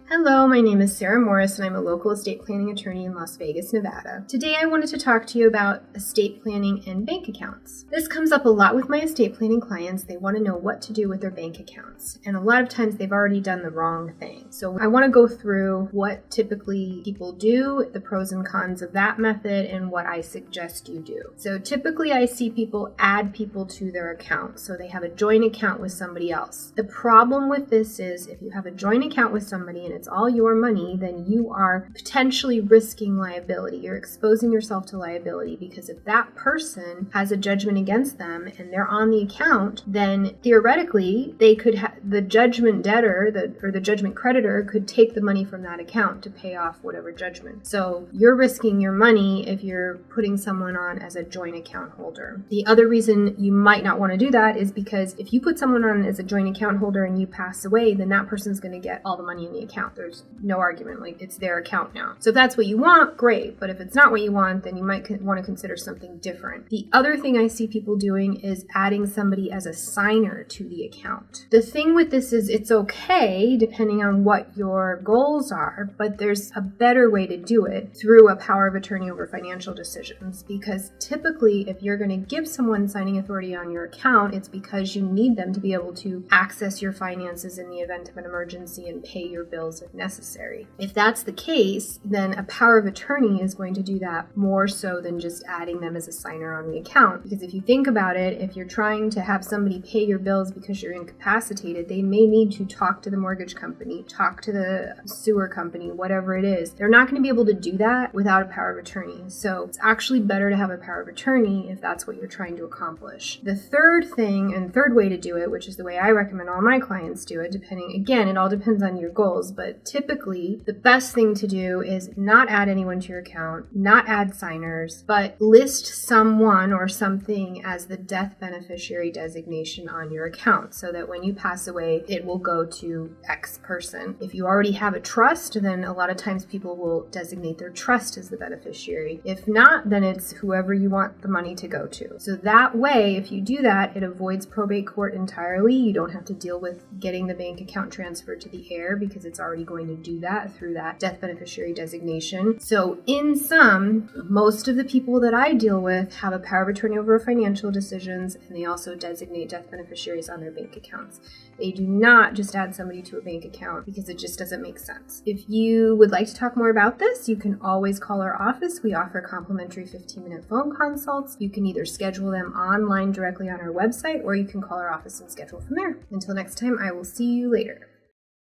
Hello, my name is Sarah Morris and I'm a local estate planning attorney in Las Vegas, Nevada. Today I wanted to talk to you about estate planning and bank accounts. This comes up a lot with my estate planning clients. They want to know what to do with their bank accounts, and a lot of times they've already done the wrong thing. So I want to go through what typically people do, the pros and cons of that method, and what I suggest you do. So typically I see people add people to their account. So they have a joint account with somebody else. The problem with this is if you have a joint account with somebody and it's all your money, then you are potentially risking liability. You're exposing yourself to liability because if that person has a judgment against them and they're on the account, then theoretically they could the judgment debtor or the judgment creditor could take the money from that account to pay off whatever judgment. So you're risking your money if you're putting someone on as a joint account holder. The other reason you might not want to do that is because if you put someone on as a joint account holder and you pass away, then that person's going to get all the money in the account. There's no argument, like it's their account now. So if that's what you want, great. But if it's not what you want, then you might want to consider something different. The other thing I see people doing is adding somebody as a signer to the account. The thing with this is it's okay depending on what your goals are, but there's a better way to do it through a power of attorney over financial decisions, because typically if you're going to give someone signing authority on your account, it's because you need them to be able to access your finances in the event of an emergency and pay your bills if necessary. If that's the case, then a power of attorney is going to do that more so than just adding them as a signer on the account. Because if you think about it, if you're trying to have somebody pay your bills because you're incapacitated, they may need to talk to the mortgage company, talk to the sewer company, whatever it is. They're not going to be able to do that without a power of attorney. So it's actually better to have a power of attorney if that's what you're trying to accomplish. The third thing and third way to do it, which is the way I recommend all my clients do it, again, it all depends on your goals, but typically the best thing to do is not add anyone to your account, not add signers, but list someone or something as the death beneficiary designation on your account so that when you pass away, it will go to X person. If you already have a trust, then a lot of times people will designate their trust as the beneficiary. If not, then it's whoever you want the money to go to. So that way, if you do that, it avoids probate court entirely. You don't have to deal with getting the bank account transferred to the heir because it's already going to do that through that death beneficiary designation. So in sum, most of the people that I deal with have a power of attorney over financial decisions, and they also designate death beneficiaries on their bank accounts. They do not just add somebody to a bank account because it just doesn't make sense. If you would like to talk more about this, you can always call our office. We offer complimentary 15-minute phone consults. You can either schedule them online directly on our website, or you can call our office and schedule from there. Until next time, I will see you later.